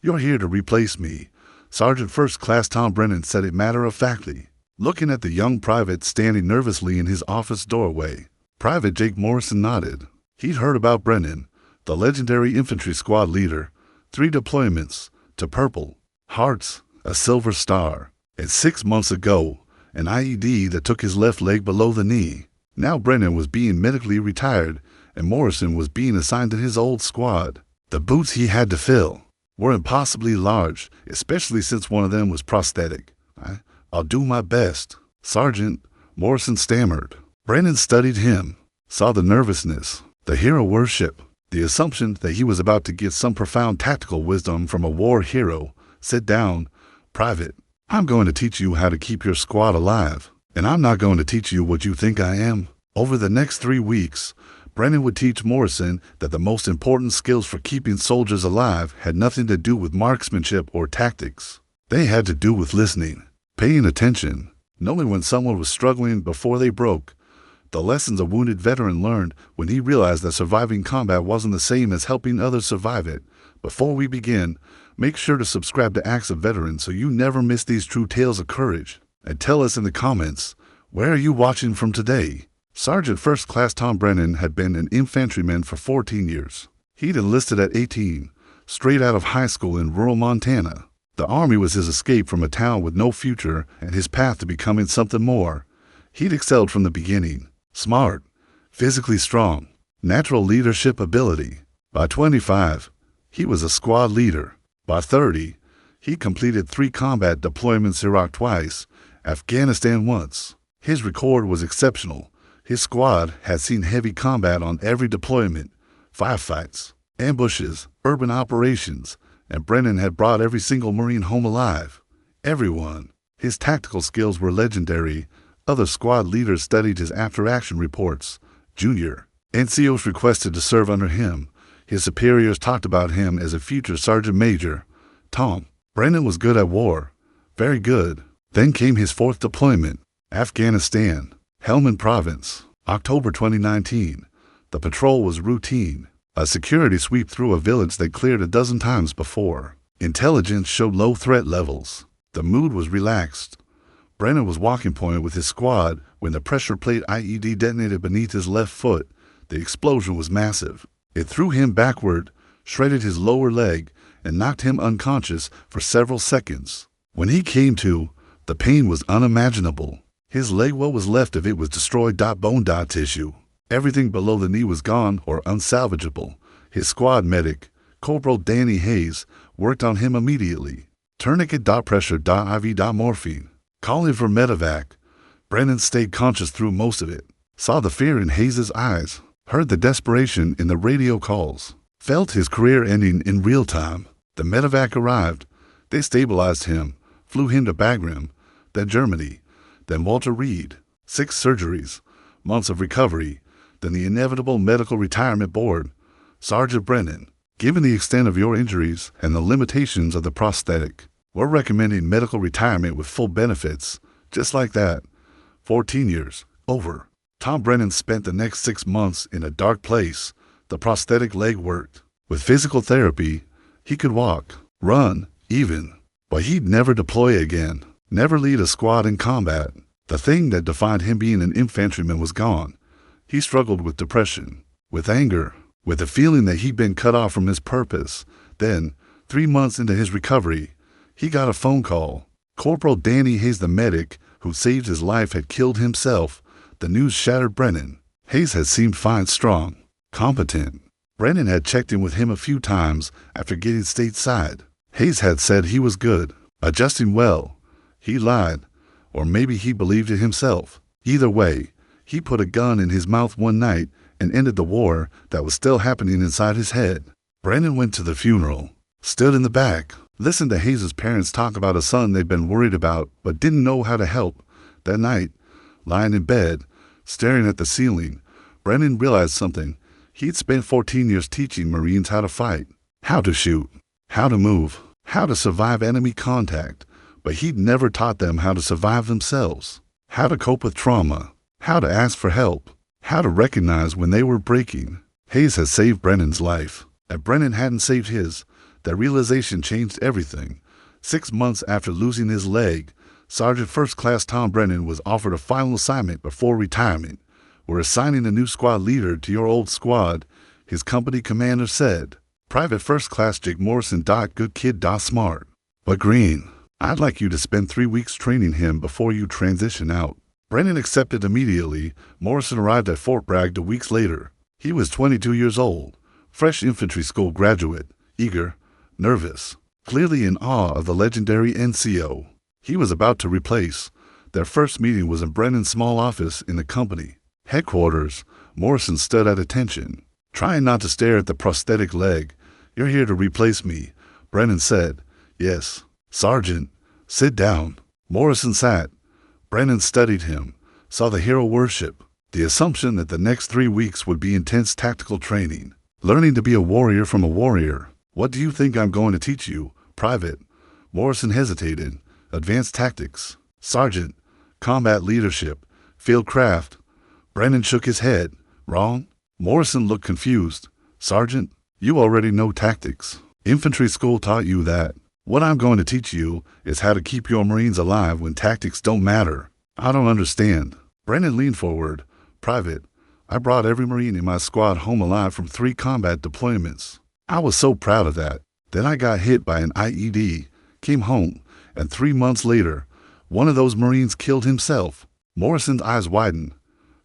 "You're here to replace me," Sergeant First Class Tom Brennan said it matter-of-factly, looking at the young private standing nervously in his office doorway. Private Jake Morrison nodded. He'd heard about Brennan, the legendary infantry squad leader, 3 deployments, to Purple Hearts, a Silver Star, and 6 months ago, an IED that took his left leg below the knee. Now Brennan was being medically retired, and Morrison was being assigned to his old squad. The boots he had to fill were impossibly large, especially since one of them was prosthetic. "I'll do my best, Sergeant," Morrison stammered. Brennan studied him, saw the nervousness, the hero worship, the assumption that he was about to get some profound tactical wisdom from a war hero. "Sit down, Private. I'm going to teach you how to keep your squad alive, and I'm not going to teach you what you think I am." Over the next 3 weeks, Brennan would teach Morrison that the most important skills for keeping soldiers alive had nothing to do with marksmanship or tactics. They had to do with listening, paying attention, knowing when someone was struggling before they broke. The lessons a wounded veteran learned when he realized that surviving combat wasn't the same as helping others survive it. Before we begin, make sure to subscribe to Acts of Veterans so you never miss these true tales of courage. And tell us in the comments, where are you watching from today? Sergeant First Class Tom Brennan had been an infantryman for 14 years. He'd enlisted at 18, straight out of high school in rural Montana. The Army was his escape from a town with no future and his path to becoming something more. He'd excelled from the beginning. Smart, physically strong, natural leadership ability. By 25, he was a squad leader. By 30, he completed 3 combat deployments: Iraq twice, Afghanistan once. His record was exceptional. His squad had seen heavy combat on every deployment, firefights, ambushes, urban operations, and Brennan had brought every single Marine home alive. Everyone. His tactical skills were legendary. Other squad leaders studied his after-action reports. Junior NCOs requested to serve under him. His superiors talked about him as a future sergeant major. Tom Brennan was good at war. Very good. Then came his 4th deployment, Afghanistan, Helmand Province, October 2019. The patrol was routine, a security sweep through a village they cleared a dozen times before. Intelligence showed low threat levels. The mood was relaxed. Brennan was walking point with his squad when the pressure plate IED detonated beneath his left foot. The explosion was massive. It threw him backward, shredded his lower leg, and knocked him unconscious for several seconds. When he came to, the pain was unimaginable. His leg, what was left of it, was destroyed. Bone tissue. Everything below the knee was gone or unsalvageable. His squad medic, Corporal Danny Hayes, worked on him immediately. Tourniquet. Pressure. IV. Morphine. Calling for medevac. Brennan stayed conscious through most of it. Saw the fear in Hayes' eyes. Heard the desperation in the radio calls. Felt his career ending in real time. The medevac arrived. They stabilized him, flew him to Bagram, then Germany, then Walter Reed. 6 surgeries, months of recovery, then the inevitable medical retirement board. Sergeant Brennan, given the extent of your injuries and the limitations of the prosthetic, we're recommending medical retirement with full benefits. Just like that. 14 years. Over. Tom Brennan spent the next 6 months in a dark place. The prosthetic leg worked. With physical therapy, he could walk, run, even. But he'd never deploy again. Never lead a squad in combat. The thing that defined him being an infantryman was gone. He struggled with depression, with anger, with the feeling that he'd been cut off from his purpose. Then, 3 months into his recovery, he got a phone call. Corporal Danny Hayes, the medic who saved his life, had killed himself. The news shattered Brennan. Hayes had seemed fine, strong, competent. Brennan had checked in with him a few times after getting stateside. Hayes had said he was good, adjusting well. He lied, or maybe he believed it himself. Either way, he put a gun in his mouth one night and ended the war that was still happening inside his head. Brennan went to the funeral, stood in the back, listened to Hayes' parents talk about a son they'd been worried about but didn't know how to help. That night, lying in bed, staring at the ceiling, Brennan realized something. He'd spent 14 years teaching Marines how to fight, how to shoot, how to move, how to survive enemy contact. But he'd never taught them how to survive themselves, how to cope with trauma, how to ask for help, how to recognize when they were breaking. Hayes had saved Brennan's life. If Brennan hadn't saved his, That realization changed everything. 6 months after losing his leg, Sergeant First Class Tom Brennan was offered a final assignment before retirement. "We're assigning a new squad leader to your old squad," his company commander said. Private First Class Jake Morrison. "Good kid, smart. But green. I'd like you to spend 3 weeks training him before you transition out." Brennan accepted immediately. Morrison arrived at Fort Bragg 2 weeks later. He was 22 years old, fresh infantry school graduate, eager, nervous, clearly in awe of the legendary NCO he was about to replace. Their first meeting was in Brennan's small office in the company headquarters. Morrison stood at attention, trying not to stare at the prosthetic leg. "You're here to replace me," Brennan said. "Yes, Sergeant. Sit down." Morrison sat. Brennan studied him, saw the hero worship, the assumption that the next 3 weeks would be intense tactical training, learning to be a warrior from a warrior. "What do you think I'm going to teach you, Private?" Morrison hesitated. "Advanced tactics, Sergeant. Combat leadership, fieldcraft." Brennan shook his head. "Wrong?" Morrison looked confused. "Sergeant, you already know tactics. Infantry school taught you that. What I'm going to teach you is how to keep your Marines alive when tactics don't matter." "I don't understand." Brennan leaned forward. "Private, I brought every Marine in my squad home alive from 3 combat deployments. I was so proud of that. Then I got hit by an IED, came home, and 3 months later, one of those Marines killed himself." Morrison's eyes widened.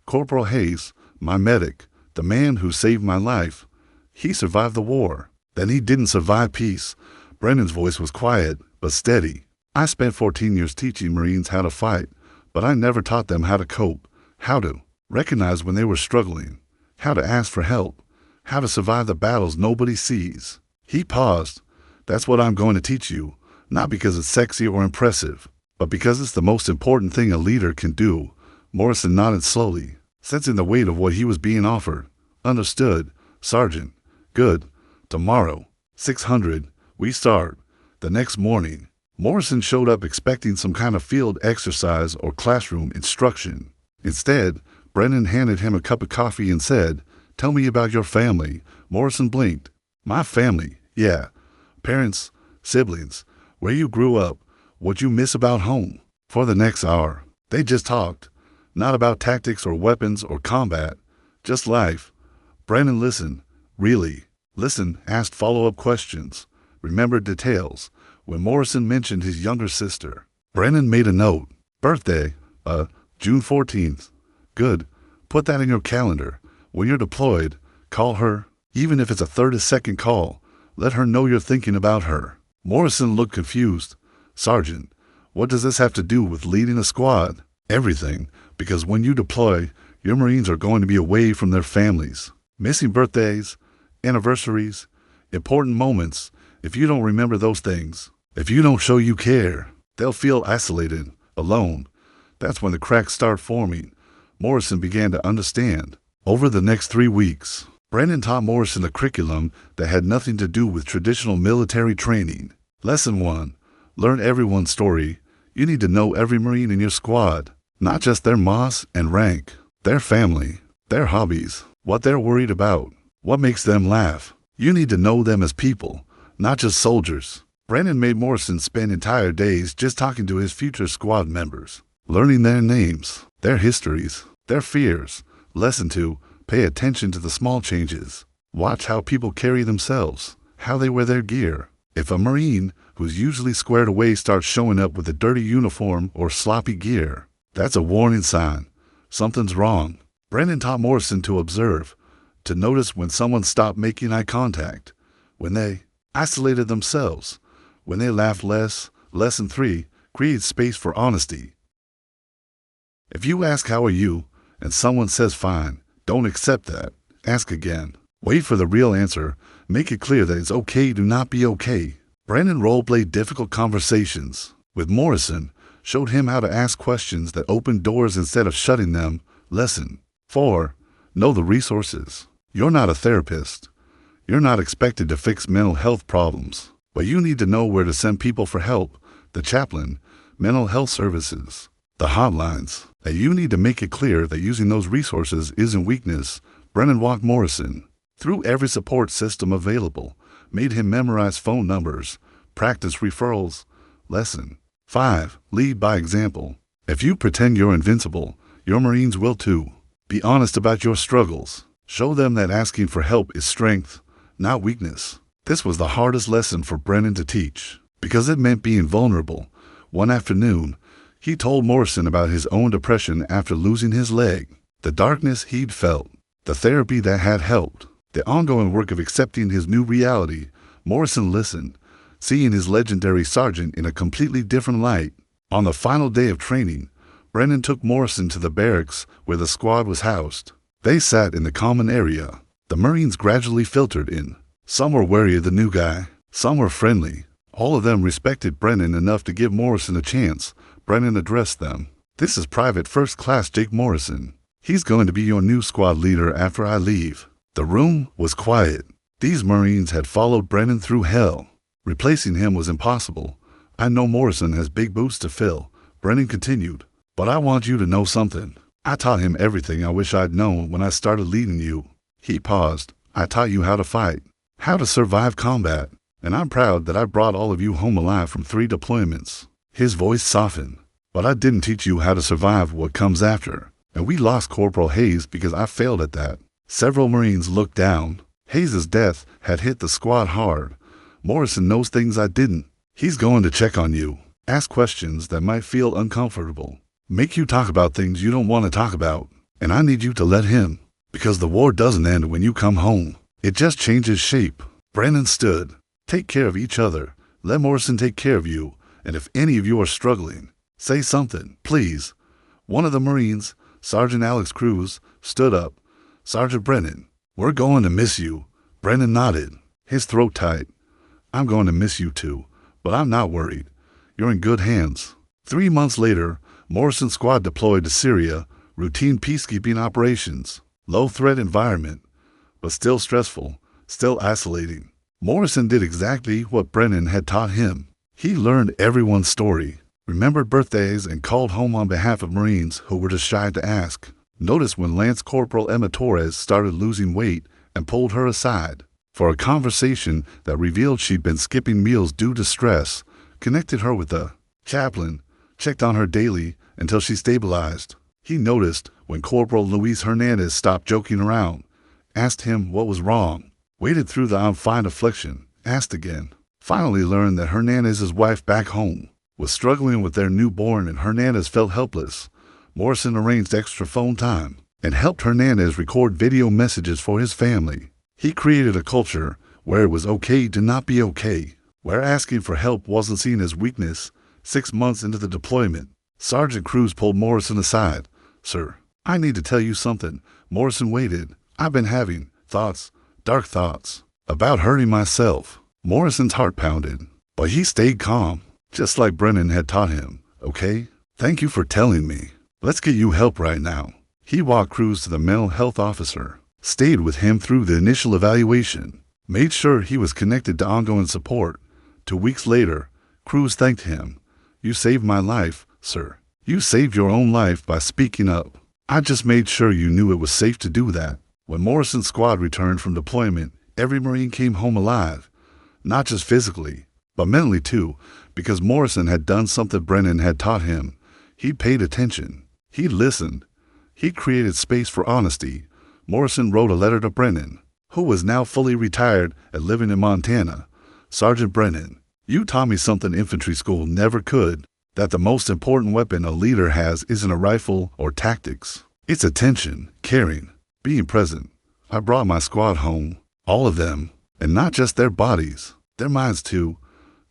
"Corporal Hayes, my medic, the man who saved my life, he survived the war. Then he didn't survive peace." Brennan's voice was quiet, but steady. "I spent 14 years teaching Marines how to fight, but I never taught them how to cope, how to recognize when they were struggling, how to ask for help, how to survive the battles nobody sees." He paused. "That's what I'm going to teach you, not because it's sexy or impressive, but because it's the most important thing a leader can do." Morrison nodded slowly, sensing the weight of what he was being offered. "Understood, Sergeant. Good. Tomorrow, 600, we start." The next morning, Morrison showed up expecting some kind of field exercise or classroom instruction. Instead, Brennan handed him a cup of coffee and said, "Tell me about your family." Morrison blinked. "My family? Yeah. Parents, siblings, where you grew up, what you miss about home." For the next hour, they just talked. Not about tactics or weapons or combat, just life. Brennan listened. Really listened, asked follow-up questions, remembered details. When Morrison mentioned his younger sister, Brennan made a note. "Birthday, June 14th. Good. Put that in your calendar. When you're deployed, call her, even if it's a 30-second call. Let her know you're thinking about her." Morrison looked confused. "Sergeant, what does this have to do with leading a squad?" "Everything, because when you deploy, your Marines are going to be away from their families. Missing birthdays, anniversaries, important moments. If you don't remember those things, if you don't show you care, they'll feel isolated, alone. That's when the cracks start forming." Morrison began to understand. Over the next 3 weeks, Brennan taught Morrison a curriculum that had nothing to do with traditional military training. Lesson 1. Learn everyone's story. You need to know every Marine in your squad, not just their MOS and rank, their family, their hobbies, what they're worried about, what makes them laugh. You need to know them as people, not just soldiers. Brennan made Morrison spend entire days just talking to his future squad members, learning their names, their histories, their fears. Lesson 2. Pay attention to the small changes. Watch how people carry themselves, how they wear their gear. If a Marine, who's usually squared away, starts showing up with a dirty uniform or sloppy gear, that's a warning sign. Something's wrong. Brennan taught Morrison to observe, to notice when someone stopped making eye contact, when they isolated themselves, when they laughed less. Lesson 3. Create space for honesty. If you ask "How are you?" and someone says "Fine," don't accept that. Ask again. Wait for the real answer. Make it clear that it's okay to not be okay. Brennan role-played difficult conversations with Morrison, showed him how to ask questions that opened doors instead of shutting them. Lesson 4. Know the resources. You're not a therapist. You're not expected to fix mental health problems, but you need to know where to send people for help. The chaplain, mental health services, the hotlines. That you need to make it clear that using those resources isn't weakness. Brennan walked Morrison through every support system available, made him memorize phone numbers, practice referrals. Lesson 5. Lead by example. If you pretend you're invincible, your Marines will too. Be honest about your struggles. Show them that asking for help is strength, not weakness. This was the hardest lesson for Brennan to teach, because it meant being vulnerable. One afternoon, he told Morrison about his own depression after losing his leg, the darkness he'd felt, the therapy that had helped, the ongoing work of accepting his new reality. Morrison listened, seeing his legendary sergeant in a completely different light. On the final day of training, Brennan took Morrison to the barracks where the squad was housed. They sat in the common area. The Marines gradually filtered in. Some were wary of the new guy. Some were friendly. All of them respected Brennan enough to give Morrison a chance. Brennan addressed them. "This is Private First Class Jake Morrison. He's going to be your new squad leader after I leave." The room was quiet. These Marines had followed Brennan through hell. Replacing him was impossible. "I know Morrison has big boots to fill," Brennan continued, "but I want you to know something. I taught him everything I wish I'd known when I started leading you." He paused. "I taught you how to fight, how to survive combat, and I'm proud that I brought all of you home alive from 3 deployments. His voice softened. "But I didn't teach you how to survive what comes after, and we lost Corporal Hayes because I failed at that." Several Marines looked down. Hayes' death had hit the squad hard. "Morrison knows things I didn't. He's going to check on you, ask questions that might feel uncomfortable, make you talk about things you don't want to talk about, and I need you to let him, because the war doesn't end when you come home. It just changes shape." Brennan stood. "Take care of each other. Let Morrison take care of you, and if any of you are struggling, say something, please." One of the Marines, Sergeant Alex Cruz, stood up. "Sergeant Brennan, we're going to miss you." Brennan nodded, his throat tight. "I'm going to miss you too, but I'm not worried. You're in good hands." 3 months later, Morrison's squad deployed to Syria, routine peacekeeping operations, low-threat environment, but still stressful, still isolating. Morrison did exactly what Brennan had taught him. He learned everyone's story, remembered birthdays, and called home on behalf of Marines who were too shy to ask. Noticed when Lance Corporal Emma Torres started losing weight and pulled her aside for a conversation that revealed she'd been skipping meals due to stress, connected her with the chaplain, checked on her daily until she stabilized. He noticed when Corporal Luis Hernandez stopped joking around, asked him what was wrong, waited through the "I'm fine" affliction, asked again. Finally learned that Hernandez's wife back home was struggling with their newborn and Hernandez felt helpless. Morrison arranged extra phone time and helped Hernandez record video messages for his family. He created a culture where it was okay to not be okay, where asking for help wasn't seen as weakness. 6 months into the deployment, Sergeant Cruz pulled Morrison aside. "Sir, I need to tell you something." Morrison waited. "I've been having thoughts, dark thoughts, about hurting myself." Morrison's heart pounded, but he stayed calm, just like Brennan had taught him. "Okay, thank you for telling me. Let's get you help right now." He walked Cruz to the mental health officer, stayed with him through the initial evaluation, made sure he was connected to ongoing support. 2 weeks later, Cruz thanked him. "You saved my life, sir. You saved your own life by speaking up. I just made sure you knew it was safe to do that." When Morrison's squad returned from deployment, every Marine came home alive, not just physically, but mentally too, because Morrison had done something Brennan had taught him. He paid attention. He listened. He created space for honesty. Morrison wrote a letter to Brennan, who was now fully retired and living in Montana. "Sergeant Brennan, you taught me something infantry school never could, that the most important weapon a leader has isn't a rifle or tactics. It's attention, caring, being present. I brought my squad home, all of them, and not just their bodies, their minds too.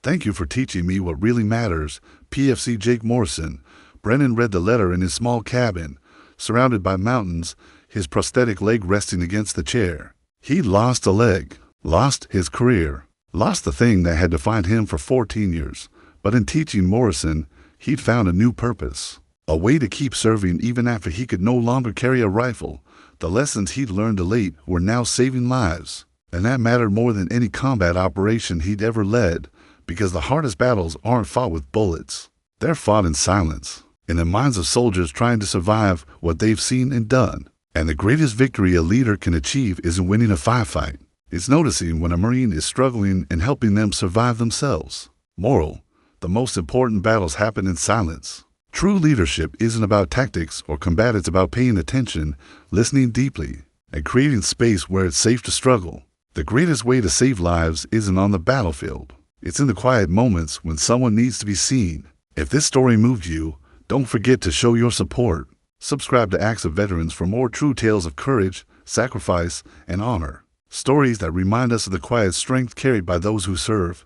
Thank you for teaching me what really matters. PFC Jake Morrison." Brennan read the letter in his small cabin, surrounded by mountains, his prosthetic leg resting against the chair. He'd lost a leg, lost his career, lost the thing that had defined him for 14 years. But in teaching Morrison, he'd found a new purpose, a way to keep serving even after he could no longer carry a rifle. The lessons he'd learned of late were now saving lives, and that mattered more than any combat operation he'd ever led, because the hardest battles aren't fought with bullets. They're fought in silence, in the minds of soldiers trying to survive what they've seen and done. And the greatest victory a leader can achieve isn't winning a firefight. It's noticing when a Marine is struggling and helping them survive themselves. Moral: the most important battles happen in silence. True leadership isn't about tactics or combat, it's about paying attention, listening deeply, and creating space where it's safe to struggle. The greatest way to save lives isn't on the battlefield. It's in the quiet moments when someone needs to be seen. If this story moved you, don't forget to show your support. Subscribe to Acts of Veterans for more true tales of courage, sacrifice, and honor. Stories that remind us of the quiet strength carried by those who serve.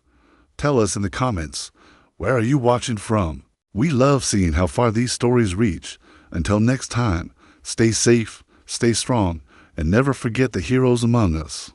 Tell us in the comments, where are you watching from? We love seeing how far these stories reach. Until next time, stay safe, stay strong, and never forget the heroes among us.